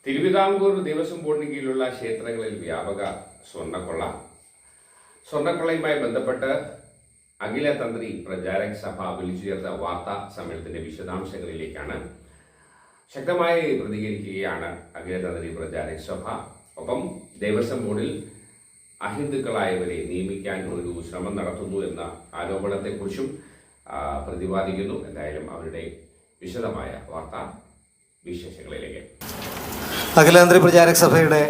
തിരുവിതാംകൂർ ദേവസ്വം ബോർഡിന് കീഴിലുള്ള ക്ഷേത്രങ്ങളിൽ വ്യാപക സ്വർണ്ണക്കൊള്ളയുമായി ബന്ധപ്പെട്ട് അഖില തന്ത്രി പ്രചാരക സഭ വിളിച്ചു ചേർത്ത വാർത്താ സമ്മേളനത്തിന്റെ വിശദാംശങ്ങളിലേക്കാണ്. ശക്തമായി പ്രതികരിക്കുകയാണ് അഖില തന്ത്രി പ്രചാരക സഭ. ഒപ്പം ദേവസ്വം ബോർഡിൽ അഹിന്ദുക്കളായവരെ നിയമിക്കാൻ ഒരു ശ്രമം നടത്തുന്നു എന്ന ആരോപണത്തെക്കുറിച്ചും പ്രതിപാദിക്കുന്നു. എന്തായാലും അവരുടെ വിശദമായ വാർത്താ വിശേഷങ്ങളിലേക്ക്. അഖിലേന്ത്യാ പ്രചാരക സഭയുടെ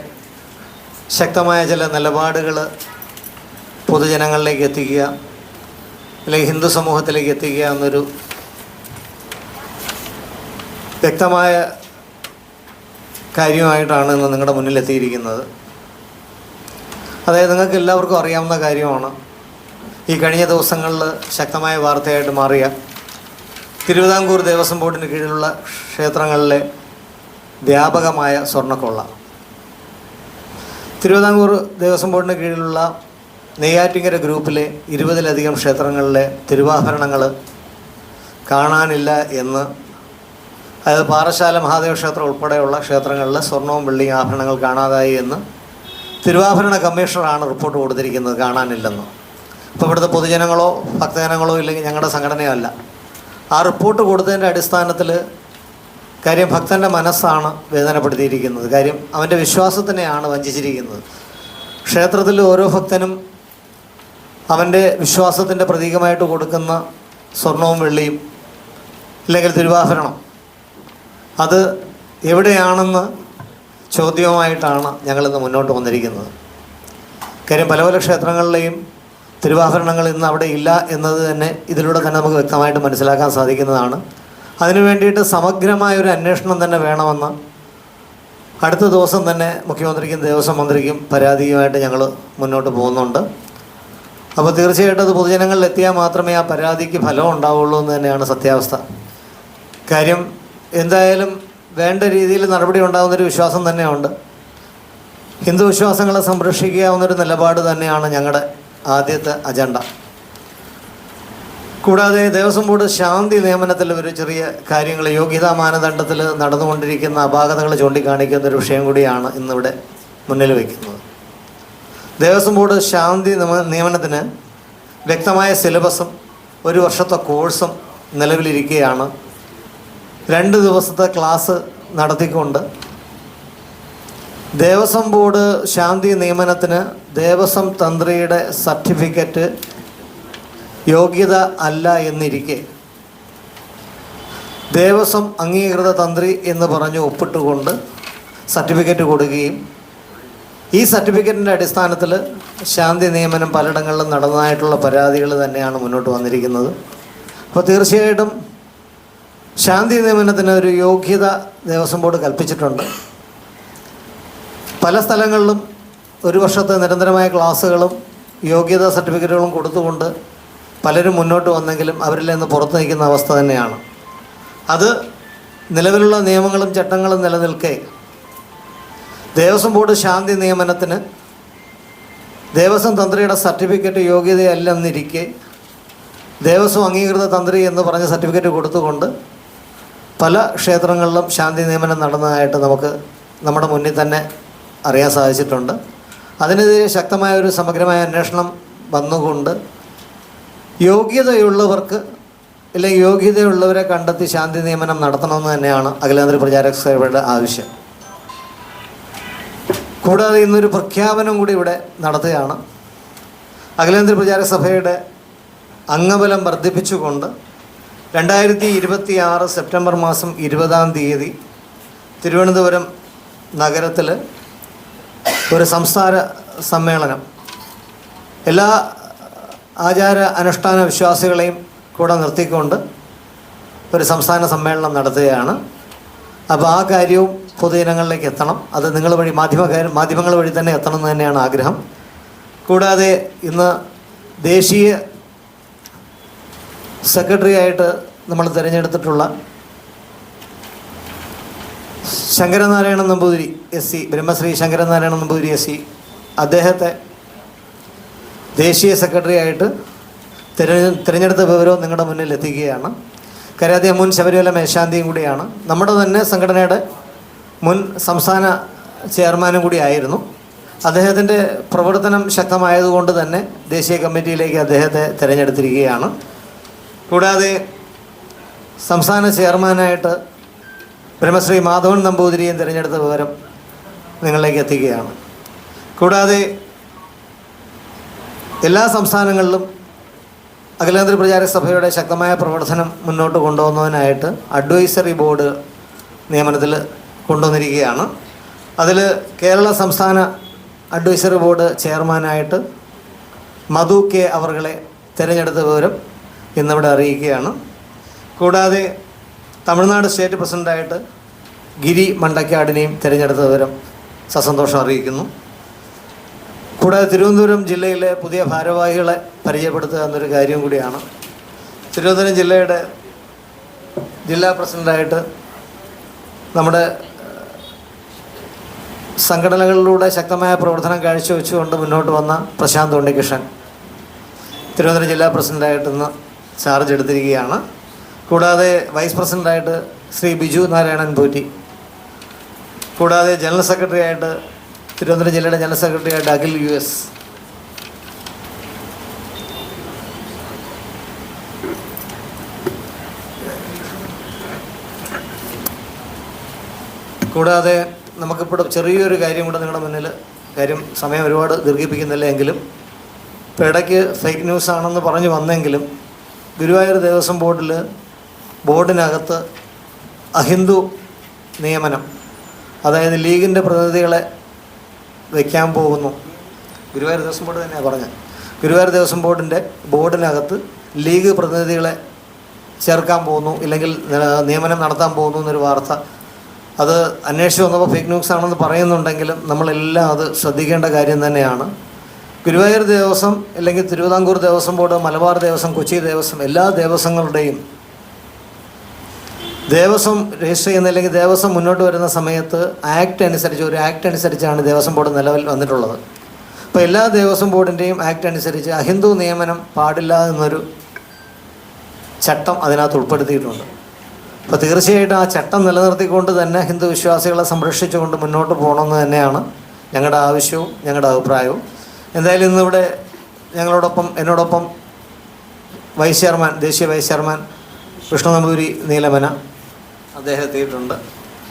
ശക്തമായ ചില നിലപാടുകൾ പൊതുജനങ്ങളിലേക്ക് എത്തിക്കുക, അല്ലെങ്കിൽ ഹിന്ദു സമൂഹത്തിലേക്ക് എത്തിക്കുക എന്നൊരു വ്യക്തമായ കാര്യമായിട്ടാണ് ഇന്ന് നിങ്ങളുടെ മുന്നിൽ എത്തിയിരിക്കുന്നത്. അതായത് നിങ്ങൾക്ക് എല്ലാവർക്കും അറിയാവുന്ന കാര്യമാണ്, ഈ കഴിഞ്ഞ ദിവസങ്ങളിൽ ശക്തമായ വാർത്തയായിട്ട് മാറിയ തിരുവിതാംകൂർ ദേവസ്വം ബോർഡിന് കീഴിലുള്ള ക്ഷേത്രങ്ങളിലെ വ്യാപകമായ സ്വർണ്ണക്കൊള്ള. തിരുവിതാംകൂർ ദേവസ്വം ബോർഡിന് കീഴിലുള്ള നെയ്യാറ്റിങ്കര ഗ്രൂപ്പിലെ 20-ലധികം ക്ഷേത്രങ്ങളിലെ തിരുവാഭരണങ്ങൾ കാണാനില്ല എന്ന്, അതായത് പാറശാല മഹാദേവ ക്ഷേത്രം ഉൾപ്പെടെയുള്ള ക്ഷേത്രങ്ങളിൽ സ്വർണവും വെള്ളിയും ആഭരണങ്ങൾ കാണാതായി എന്ന് തിരുവാഭരണ കമ്മീഷണറാണ് റിപ്പോർട്ട് കൊടുത്തിരിക്കുന്നത്, കാണാനില്ലെന്ന്. അപ്പോൾ ഇവിടുത്തെ പൊതുജനങ്ങളോ ഭക്തജനങ്ങളോ ഇല്ലെങ്കിൽ ഞങ്ങളുടെ സംഘടനയോ അല്ല. ആ റിപ്പോർട്ട് കൊടുത്തതിൻ്റെ അടിസ്ഥാനത്തിൽ കാര്യം ഭക്തൻ്റെ മനസ്സാണ് വേദനപ്പെടുത്തിയിരിക്കുന്നത്. കാര്യം അവൻ്റെ വിശ്വാസത്തിനെയാണ് വഞ്ചിച്ചിരിക്കുന്നത്. ക്ഷേത്രത്തിൽ ഓരോ ഭക്തനും അവൻ്റെ വിശ്വാസത്തിൻ്റെ പ്രതീകമായിട്ട് കൊടുക്കുന്ന സ്വർണവും വെള്ളിയും അല്ലെങ്കിൽ തിരുവാഭരണം അത് എവിടെയാണെന്ന് ചോദ്യവുമായിട്ടാണ് ഞങ്ങളിന്ന് മുന്നോട്ട് വന്നിരിക്കുന്നത്. കാര്യം പല പല ക്ഷേത്രങ്ങളിലെയും തിരുവാഭരണങ്ങൾ ഇന്ന് അവിടെ ഇല്ല എന്നത് തന്നെ ഇതിലൂടെ തന്നെ നമുക്ക് വ്യക്തമായിട്ട് മനസ്സിലാക്കാൻ സാധിക്കുന്നതാണ്. അതിനു വേണ്ടിയിട്ട് സമഗ്രമായൊരു അന്വേഷണം തന്നെ വേണമെന്ന് അടുത്ത ദിവസം തന്നെ മുഖ്യമന്ത്രിക്കും ദേവസ്വം മന്ത്രിക്കും പരാതിയുമായിട്ട് ഞങ്ങൾ മുന്നോട്ട് പോകുന്നുണ്ട്. അപ്പോൾ തീർച്ചയായിട്ടും അത് പൊതുജനങ്ങളിൽ എത്തിയാൽ മാത്രമേ ആ പരാതിക്ക് ഫലം ഉണ്ടാവുള്ളൂ എന്ന് തന്നെയാണ് സത്യാവസ്ഥ. കാര്യം എന്തായാലും വേണ്ട രീതിയിൽ നടപടി ഉണ്ടാകുന്നൊരു വിശ്വാസം തന്നെയുണ്ട്. ഹിന്ദു വിശ്വാസങ്ങളെ സംരക്ഷിക്കാവുന്നൊരു നിലപാട് തന്നെയാണ് ഞങ്ങളുടെ ആദ്യത്തെ അജണ്ട. കൂടാതെ ദേവസ്വം ബോർഡ് ശാന്തി നിയമനത്തിൽ ഒരു ചെറിയ കാര്യങ്ങൾ, യോഗ്യതാ മാനദണ്ഡത്തിൽ നടന്നുകൊണ്ടിരിക്കുന്ന അപാകതകൾ ചൂണ്ടിക്കാണിക്കുന്ന ഒരു വിഷയം കൂടിയാണ് ഇന്നിവിടെ മുന്നിൽ വയ്ക്കുന്നത്. ദേവസ്വം ബോർഡ് ശാന്തി നിയമനത്തിന് വ്യക്തമായ സിലബസും 1 വർഷത്തെ കോഴ്സും നിലവിലിരിക്കുകയാണ്. 2 ദിവസത്തെ ക്ലാസ് നടത്തിക്കൊണ്ട് ദേവസ്വം ബോർഡ് ശാന്തി നിയമനത്തിന് ദേവസ്വം തന്ത്രിയുടെ സർട്ടിഫിക്കറ്റ് യോഗ്യത അല്ല എന്നിരിക്കെ ദേവസ്വം അംഗീകൃത തന്ത്രി എന്ന് പറഞ്ഞ് ഒപ്പിട്ടുകൊണ്ട് സർട്ടിഫിക്കറ്റ് കൊടുക്കുകയും ഈ സർട്ടിഫിക്കറ്റിൻ്റെ അടിസ്ഥാനത്തിൽ ശാന്തി നിയമനം പലയിടങ്ങളിലും നടന്നതായിട്ടുള്ള പരാതികൾ തന്നെയാണ് മുന്നോട്ട് വന്നിരിക്കുന്നത്. അപ്പോൾ തീർച്ചയായിട്ടും ശാന്തി നിയമനത്തിന് ഒരു യോഗ്യത ദേവസ്വം ബോർഡ് കൽപ്പിച്ചിട്ടുണ്ട്. പല സ്ഥലങ്ങളിലും 1 വർഷത്തെ നിരന്തരമായ ക്ലാസ്സുകളും യോഗ്യതാ സർട്ടിഫിക്കറ്റുകളും കൊടുത്തുകൊണ്ട് പലരും മുന്നോട്ട് വന്നെങ്കിലും അവരിൽ നിന്ന് പുറത്തു നിൽക്കുന്ന അവസ്ഥ തന്നെയാണ്. അത് നിലവിലുള്ള നിയമങ്ങളും ചട്ടങ്ങളും നിലനിൽക്കെ ദേവസ്വം ബോർഡ് ശാന്തി നിയമനത്തിന് ദേവസ്വം തന്ത്രിയുടെ സർട്ടിഫിക്കറ്റ് യോഗ്യതയല്ലെന്നിരിക്കെ ദേവസ്വം അംഗീകൃത തന്ത്രി എന്ന് പറഞ്ഞ സർട്ടിഫിക്കറ്റ് കൊടുത്തുകൊണ്ട് പല ക്ഷേത്രങ്ങളിലും ശാന്തി നിയമനം നടന്നതായിട്ട് നമുക്ക് നമ്മുടെ മുന്നിൽ തന്നെ അറിയാൻ സാധിച്ചിട്ടുണ്ട്. അതിനെതിരെ ശക്തമായ ഒരു സമഗ്രമായ അന്വേഷണം വന്നുകൊണ്ട് യോഗ്യതയുള്ളവർക്ക് അല്ലെങ്കിൽ യോഗ്യതയുള്ളവരെ കണ്ടെത്തി ശാന്തി നിയമനം നടത്തണമെന്ന് തന്നെയാണ് അഖിലേന്ത്യാ പ്രചാരക സഭയുടെ ആവശ്യം. കൂടാതെ ഇന്നൊരു പ്രഖ്യാപനം കൂടി ഇവിടെ നടത്തുകയാണ്. അഖിലേന്ത്യാ പ്രചാരക സഭയുടെ അംഗബലം വർദ്ധിപ്പിച്ചുകൊണ്ട് 2026 സെപ്റ്റംബർ മാസം 20-ാം തീയതി തിരുവനന്തപുരം നഗരത്തിൽ ഒരു സംസ്ഥാന സമ്മേളനം എല്ലാ ആചാര അനുഷ്ഠാന വിശ്വാസികളെയും കൂടെ നിർത്തിക്കൊണ്ട് ഒരു സംസ്ഥാന സമ്മേളനം നടത്തുകയാണ്. അപ്പോൾ ആ കാര്യവും പൊതുജനങ്ങളിലേക്ക് എത്തണം. അത് നിങ്ങൾ വഴി മാധ്യമങ്ങൾ വഴി തന്നെ എത്തണം എന്ന് തന്നെയാണ് ആഗ്രഹം. കൂടാതെ ഇന്ന് ദേശീയ സെക്രട്ടറി ആയിട്ട് നമ്മൾ തിരഞ്ഞെടുത്തിട്ടുള്ള ശങ്കരനാരായണൻ നമ്പൂതിരി SC, ബ്രഹ്മശ്രീ ശങ്കരനാരായണൻ നമ്പൂതിരി SC, അദ്ദേഹത്തെ ദേശീയ സെക്രട്ടറി ആയിട്ട് തിരഞ്ഞെടുത്ത വിവരവും നിങ്ങളുടെ മുന്നിൽ എത്തിക്കുകയാണ്. കാര്യം അദ്ദേഹം മുൻ ശബരിമല മേൽശാന്തിയും കൂടിയാണ്. നമ്മുടെ തന്നെ സംഘടനയുടെ മുൻ സംസ്ഥാന ചെയർമാനും കൂടി ആയിരുന്നു. അദ്ദേഹത്തിൻ്റെ പ്രവർത്തനം ശക്തമായതുകൊണ്ട് തന്നെ ദേശീയ കമ്മിറ്റിയിലേക്ക് അദ്ദേഹത്തെ തിരഞ്ഞെടുത്തിരിക്കുകയാണ്. കൂടാതെ സംസ്ഥാന ചെയർമാനായിട്ട് ബ്രഹ്മശ്രീ മാധവൻ നമ്പൂതിരിയും തിരഞ്ഞെടുത്ത വിവരം നിങ്ങളിലേക്ക് എത്തിക്കുകയാണ്. കൂടാതെ എല്ലാ സംസ്ഥാനങ്ങളിലും അഖിലേന്ത്യാ പ്രചാരക സഭയുടെ ശക്തമായ പ്രവർത്തനം മുന്നോട്ട് കൊണ്ടുപോകുന്നതിനായിട്ട് അഡ്വൈസറി ബോർഡ് നിയമനത്തിൽ കൊണ്ടുവന്നിരിക്കുകയാണ്. അതിൽ കേരള സംസ്ഥാന അഡ്വൈസറി ബോർഡ് ചെയർമാനായിട്ട് മധു കെ അവർകളെ തിരഞ്ഞെടുത്ത വിവരം ഇന്നിവിടെ അറിയിക്കുകയാണ്. കൂടാതെ തമിഴ്നാട് സ്റ്റേറ്റ് പ്രസിഡൻ്റായിട്ട് ഗിരി മണ്ടക്കാടിനെയും തിരഞ്ഞെടുത്ത വിവരം സസന്തോഷം അറിയിക്കുന്നു. കൂടാതെ തിരുവനന്തപുരം ജില്ലയിലെ പുതിയ ഭാരവാഹികളെ പരിചയപ്പെടുത്തുക എന്നൊരു കാര്യം കൂടിയാണ്. തിരുവനന്തപുരം ജില്ലയുടെ ജില്ലാ പ്രസിഡൻ്റായിട്ട് നമ്മുടെ സംഘടനകളിലൂടെ ശക്തമായ പ്രവർത്തനം കാഴ്ചവെച്ചുകൊണ്ട് മുന്നോട്ട് വന്ന പ്രശാന്ത് ഉണ്ണികൃഷ്ണൻ തിരുവനന്തപുരം ജില്ലാ പ്രസിഡൻ്റായിട്ട് ഇന്ന് ചാർജ് എടുത്തിരിക്കുകയാണ്. കൂടാതെ വൈസ് പ്രസിഡൻ്റായിട്ട് ശ്രീ ബിജു നാരായണൻ പോറ്റി, കൂടാതെ ജനറൽ സെക്രട്ടറി ആയിട്ട് തിരുവനന്തപുരം ജില്ലയുടെ ജനറൽ സെക്രട്ടറി ആയിട്ട് അഖിൽ US, കൂടാതെ നമുക്കിപ്പോൾ ചെറിയൊരു കാര്യം കൂടെ നിങ്ങളുടെ മുന്നിൽ, കാര്യം സമയം ഒരുപാട് ദീർഘിപ്പിക്കുന്നില്ല എങ്കിലും ഇപ്പോൾ ഇടയ്ക്ക് ഫേക്ക് ന്യൂസ് ആണെന്ന് പറഞ്ഞു വന്നെങ്കിലും ഗുരുവായൂർ ദേവസ്വം ബോർഡിനകത്ത് അഹിന്ദു നിയമനം, അതായത് ലീഗിൻ്റെ പ്രതിനിധികളെ വയ്ക്കാൻ പോകുന്നു. ഗുരുവായൂർ ദേവസ്വം ബോർഡ് തന്നെയാണ് പറഞ്ഞത്. ഗുരുവായൂർ ദേവസ്വം ബോർഡിനകത്ത് ലീഗ് പ്രതിനിധികളെ ചേർക്കാൻ പോകുന്നു, ഇല്ലെങ്കിൽ നിയമനം നടത്താൻ പോകുന്നു എന്നൊരു വാർത്ത, അത് അന്വേഷിച്ച് വന്നപ്പോൾ ഫേക്ക് ന്യൂസ് ആണെന്ന് പറയുന്നുണ്ടെങ്കിലും നമ്മളെല്ലാം അത് ശ്രദ്ധിക്കേണ്ട കാര്യം തന്നെയാണ്. ഗുരുവായൂർ ദേവസ്വം അല്ലെങ്കിൽ തിരുവിതാംകൂർ ദേവസ്വം ബോർഡ്, മലബാർ ദേവസ്വം, കൊച്ചി ദേവസ്വം, എല്ലാ ദേവസ്വങ്ങളുടെയും ദേവസ്വം രജിസ്റ്റർ ചെയ്യുന്ന അല്ലെങ്കിൽ ദേവസ്വം മുന്നോട്ട് വരുന്ന സമയത്ത് ഒരു ആക്ട് അനുസരിച്ചാണ് ദേവസ്വം ബോർഡ് നിലവിൽ വന്നിട്ടുള്ളത്. അപ്പോൾ എല്ലാ ദേവസ്വം ബോർഡിൻ്റെയും ആക്ട് അനുസരിച്ച് അഹിന്ദു നിയമനം പാടില്ല എന്നൊരു ചട്ടം അതിനകത്ത് ഉൾപ്പെടുത്തിയിട്ടുണ്ട്. അപ്പോൾ തീർച്ചയായിട്ടും ആ ചട്ടം നിലനിർത്തിക്കൊണ്ട് തന്നെ ഹിന്ദു വിശ്വാസികളെ സംരക്ഷിച്ചുകൊണ്ട് മുന്നോട്ട് പോകണമെന്ന് തന്നെയാണ് ഞങ്ങളുടെ ആവശ്യവും ഞങ്ങളുടെ അഭിപ്രായവും. എന്തായാലും ഇന്നിവിടെ എന്നോടൊപ്പം വൈസ് ചെയർമാൻ, ദേശീയ വൈസ് ചെയർമാൻ വിഷ്ണു നമ്പൂതിരി നീലമന അദ്ദേഹം എത്തിയിട്ടുണ്ട്.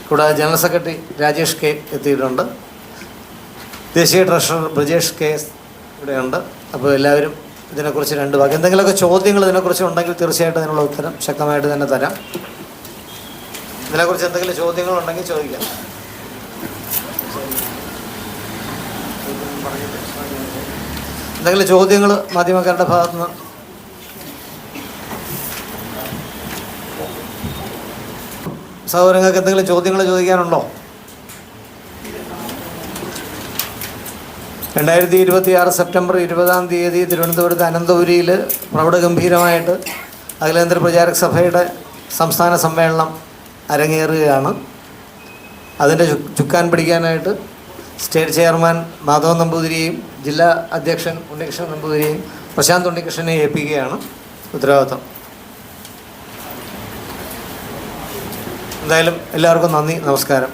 കൂടാതെ ജനറൽ സെക്രട്ടറി രാജേഷ് കെ എത്തിയിട്ടുണ്ട്. ദേശീയ ട്രഷറർ ബ്രിജേഷ് കെ ഇവിടെയുണ്ട്. അപ്പോൾ എല്ലാവരും ഇതിനെക്കുറിച്ച് രണ്ട് വാക്ക്, എന്തെങ്കിലുമൊക്കെ ചോദ്യങ്ങൾ ഇതിനെക്കുറിച്ച് ഉണ്ടെങ്കിൽ തീർച്ചയായിട്ടും അതിനുള്ള ഉത്തരം ശക്തമായിട്ട് തന്നെ തരാം. ഇതിനെക്കുറിച്ച് എന്തെങ്കിലും ചോദ്യങ്ങളുണ്ടെങ്കിൽ ചോദിക്കാം. എന്തെങ്കിലും ചോദ്യങ്ങൾ മാധ്യമക്കാരുടെ ഭാഗത്തുനിന്ന്? സഹോദരങ്ങൾക്ക് എന്തെങ്കിലും ചോദ്യങ്ങൾ ചോദിക്കാനുണ്ടോ? 2026 സെപ്റ്റംബർ 20 തിരുവനന്തപുരത്ത് അനന്തപുരിയിൽ പ്രൗഢഗംഭീരമായിട്ട് അഖിലേന്ത്യാ പ്രചാരക സഭയുടെ സംസ്ഥാന സമ്മേളനം അരങ്ങേറുകയാണ്. അതിൻ്റെ ചുക്കാൻ പിടിക്കാനായിട്ട് സ്റ്റേറ്റ് ചെയർമാൻ മാധവൻ നമ്പൂതിരിയെയും ജില്ലാ അധ്യക്ഷൻ ഉണ്ണികൃഷ്ണൻ നമ്പൂതിരിയെയും പ്രശാന്ത് ഉണ്ണികൃഷ്ണനെ ഏൽപ്പിക്കുകയാണ് ഉത്തരവാദിത്വം. എന്തായാലും എല്ലാവർക്കും നന്ദി, നമസ്കാരം.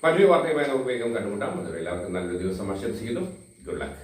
മറ്റൊരു വാർത്തയുമായി നമുക്ക് വേഗം കണ്ടുമുട്ടാം. അതുവരെ എല്ലാവർക്കും നല്ലൊരു ദിവസം ആശംസിക്കുന്നു. Good luck.